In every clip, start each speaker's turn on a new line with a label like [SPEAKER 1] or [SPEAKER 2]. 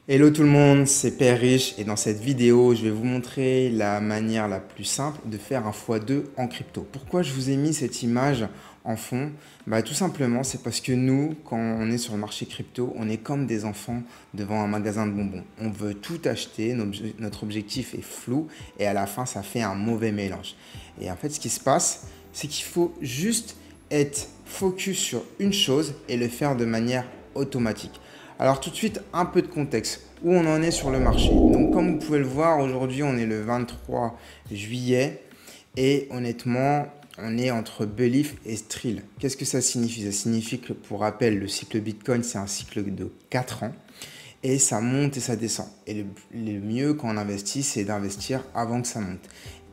[SPEAKER 1] Hello tout le monde, c'est Père Riche et dans cette vidéo, je vais vous montrer la manière la plus simple de faire un x2 en crypto. Pourquoi je vous ai mis cette image en fond? Tout simplement, c'est parce que nous, quand on est sur le marché crypto, on est comme des enfants devant un magasin de bonbons. On veut tout acheter, notre objectif est flou et à la fin, ça fait un mauvais mélange. Et en fait, ce qui se passe, c'est qu'il faut juste être focus sur une chose et le faire de manière automatique. Alors tout de suite, un peu de contexte. Où on en est sur le marché. Donc comme vous pouvez le voir, aujourd'hui on est le 23 juillet et honnêtement, on est entre Belief et Strill. Qu'est-ce que ça signifie? Ça signifie que pour rappel, le cycle Bitcoin, c'est un cycle de 4 ans et ça monte et ça descend. Et le mieux quand on investit, c'est d'investir avant que ça monte.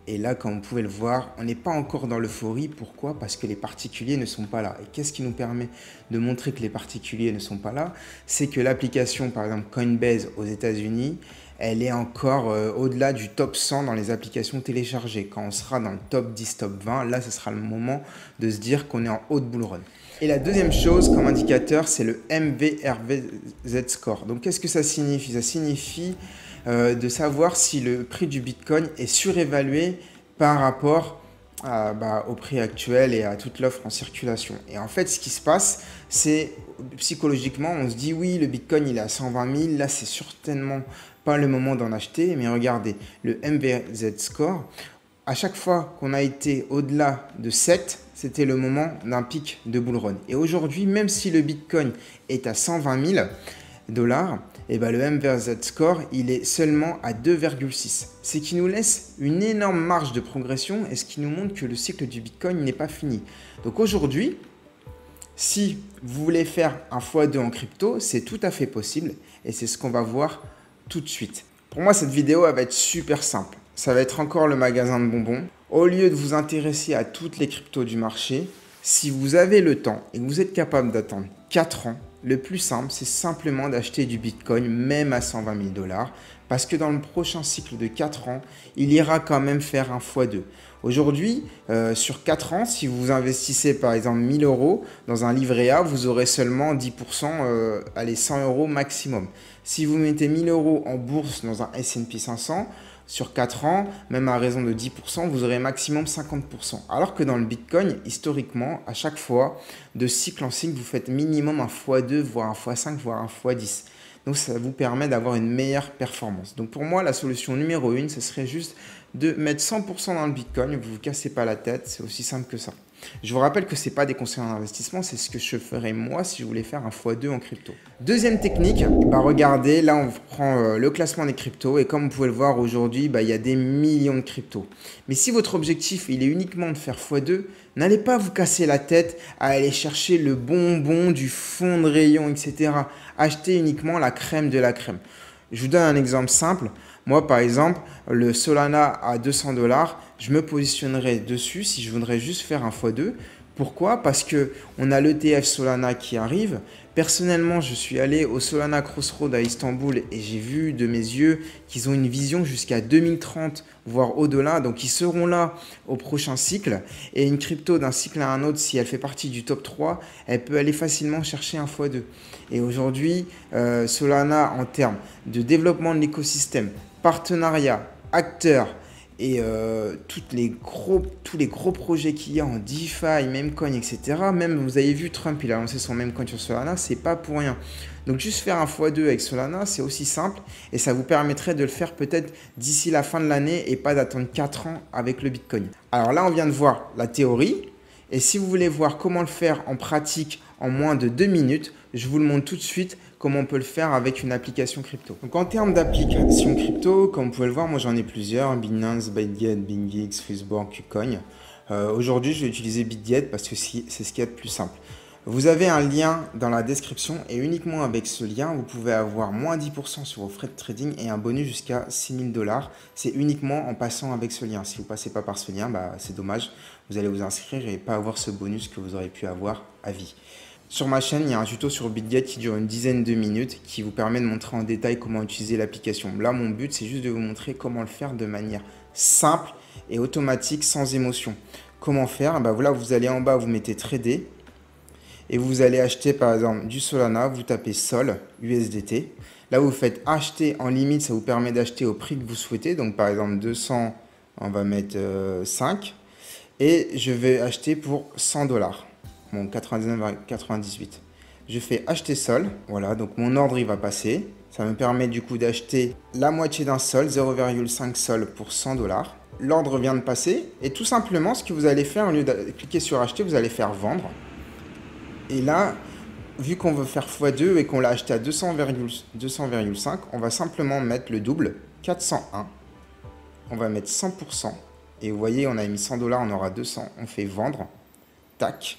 [SPEAKER 1] Et là, comme vous pouvez le voir, on n'est pas encore dans l'euphorie. Pourquoi? Parce que les particuliers ne sont pas là. Et qu'est-ce qui nous permet de montrer que les particuliers ne sont pas là? C'est que l'application, par exemple Coinbase aux États-Unis, elle est encore au-delà du top 100 dans les applications téléchargées. Quand on sera dans le top 10, top 20, là, ce sera le moment de se dire qu'on est en haut de bull run. Et la deuxième chose comme indicateur, c'est le MVRVZ score. Donc, qu'est-ce que ça signifie? Ça signifie de savoir si le prix du Bitcoin est surévalué par rapport au prix actuel et à toute l'offre en circulation. Et en fait, ce qui se passe, c'est psychologiquement, on se dit oui, le Bitcoin il est à 120 000, là c'est certainement pas le moment d'en acheter, mais regardez, le MVRZ score, à chaque fois qu'on a été au-delà de 7, c'était le moment d'un pic de bull run. Et aujourd'hui, même si le Bitcoin est à 120 000 $, et le MVRZ score, il est seulement à 2,6. Ce qui nous laisse une énorme marge de progression et ce qui nous montre que le cycle du Bitcoin n'est pas fini. Donc aujourd'hui, si vous voulez faire un x2 en crypto, c'est tout à fait possible et c'est ce qu'on va voir tout de suite. Pour moi, cette vidéo elle va être super simple. Ça va être encore le magasin de bonbons. Au lieu de vous intéresser à toutes les cryptos du marché, si vous avez le temps et que vous êtes capable d'attendre 4 ans, le plus simple, c'est simplement d'acheter du Bitcoin, même à 120 000 $, parce que dans le prochain cycle de 4 ans, il ira quand même faire un x2. Aujourd'hui, sur 4 ans, si vous investissez par exemple 1000 € dans un livret A, vous aurez seulement 10%, allez, 100 € maximum. Si vous mettez 1000 € en bourse dans un S&P 500, sur 4 ans, même à raison de 10%, vous aurez maximum 50%. Alors que dans le Bitcoin, historiquement, à chaque fois, de cycle en cycle, vous faites minimum un x2, voire un x5, voire un x10. Donc ça vous permet d'avoir une meilleure performance. Donc pour moi, la solution numéro 1, ce serait juste de mettre 100% dans le Bitcoin. Vous ne vous cassez pas la tête, c'est aussi simple que ça. Je vous rappelle que ce n'est pas des conseils en investissement, c'est ce que je ferais moi si je voulais faire un x2 en crypto. Deuxième technique, regardez, là on prend le classement des cryptos et comme vous pouvez le voir aujourd'hui, il y a des millions de cryptos. Mais si votre objectif il est uniquement de faire x2, n'allez pas vous casser la tête à aller chercher le bonbon du fond de rayon, etc. Achetez uniquement la crème de la crème. Je vous donne un exemple simple. Moi, par exemple, le Solana à 200 $, je me positionnerai dessus si je voudrais juste faire un x2. Pourquoi? Parce qu'on a l'ETF Solana qui arrive. Personnellement, je suis allé au Solana Crossroad à Istanbul et j'ai vu de mes yeux qu'ils ont une vision jusqu'à 2030, voire au-delà. Donc, ils seront là au prochain cycle. Et une crypto d'un cycle à un autre, si elle fait partie du top 3, elle peut aller facilement chercher un x2. Et aujourd'hui, Solana, en termes de développement de l'écosystème, partenariat, acteurs, et tous les gros projets qu'il y a en DeFi, Memecoin, etc. Même, vous avez vu, Trump, il a lancé son Memecoin sur Solana, c'est pas pour rien. Donc, juste faire un x2 avec Solana, c'est aussi simple et ça vous permettrait de le faire peut-être d'ici la fin de l'année et pas d'attendre 4 ans avec le Bitcoin. Alors là, on vient de voir la théorie et si vous voulez voir comment le faire en pratique en moins de 2 minutes, je vous le montre tout de suite comment on peut le faire avec une application crypto. Donc en termes d'application crypto, comme vous pouvez le voir, moi j'en ai plusieurs, Binance, Bitget, BingX, Swissborg, KuCoin. Aujourd'hui, je vais utiliser Bitget parce que c'est ce qu'il y a de plus simple. Vous avez un lien dans la description et uniquement avec ce lien, vous pouvez avoir moins 10% sur vos frais de trading et un bonus jusqu'à 6 000 $. C'est uniquement en passant avec ce lien. Si vous ne passez pas par ce lien, c'est dommage. Vous allez vous inscrire et pas avoir ce bonus que vous aurez pu avoir à vie. Sur ma chaîne, il y a un tuto sur Bitget qui dure une dizaine de minutes qui vous permet de montrer en détail comment utiliser l'application. Là, mon but, c'est juste de vous montrer comment le faire de manière simple et automatique, sans émotion. Comment faire? Voilà, vous allez en bas, vous mettez Trader et vous allez acheter par exemple du Solana, vous tapez Sol, USDT. Là, vous faites acheter en limite, ça vous permet d'acheter au prix que vous souhaitez. Donc, par exemple, 200, on va mettre 5. Et je vais acheter pour 100 $. Bon, 99,98. Je fais acheter sol. Voilà, donc mon ordre, il va passer. Ça me permet du coup d'acheter la moitié d'un sol, 0,5 sol pour 100 $. L'ordre vient de passer. Et tout simplement, ce que vous allez faire, au lieu de cliquer sur acheter, vous allez faire vendre. Et là, vu qu'on veut faire x2 et qu'on l'a acheté à 200,5, on va simplement mettre le double, 401. On va mettre 100%. Et vous voyez, on a mis 100 $, on aura 200. On fait vendre. Tac.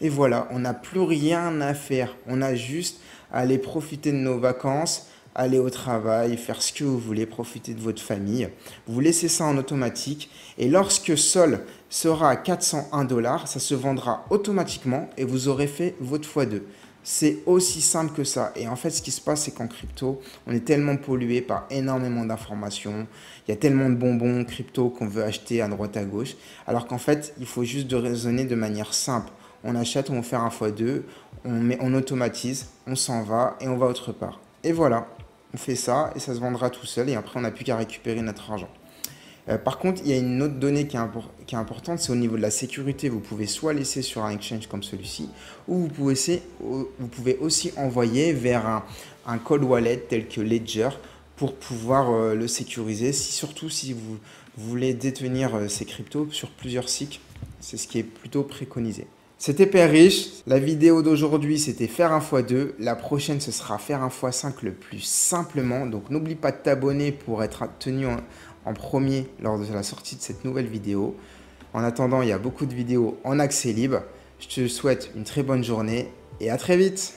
[SPEAKER 1] Et voilà, on n'a plus rien à faire. On a juste à aller profiter de nos vacances, aller au travail, faire ce que vous voulez, profiter de votre famille. Vous laissez ça en automatique. Et lorsque Sol sera à 401 $, ça se vendra automatiquement et vous aurez fait votre x2. C'est aussi simple que ça. Et en fait, ce qui se passe, c'est qu'en crypto, on est tellement pollué par énormément d'informations. Il y a tellement de bonbons crypto qu'on veut acheter à droite à gauche. Alors qu'en fait, il faut juste de raisonner de manière simple. On achète, on va faire un x2, on automatise, on s'en va et on va autre part. Et voilà, on fait ça et ça se vendra tout seul et après, on n'a plus qu'à récupérer notre argent. Par contre, il y a une autre donnée qui est importante, c'est au niveau de la sécurité. Vous pouvez soit laisser sur un exchange comme celui-ci, ou vous pouvez aussi envoyer vers un cold wallet tel que Ledger pour pouvoir le sécuriser, surtout si vous voulez détenir ces cryptos sur plusieurs cycles. C'est ce qui est plutôt préconisé. C'était Père Riche. La vidéo d'aujourd'hui, c'était faire un x2. La prochaine, ce sera faire un x5 le plus simplement. Donc, n'oublie pas de t'abonner pour être tenu en premier lors de la sortie de cette nouvelle vidéo. En attendant, il y a beaucoup de vidéos en accès libre. Je te souhaite une très bonne journée et à très vite.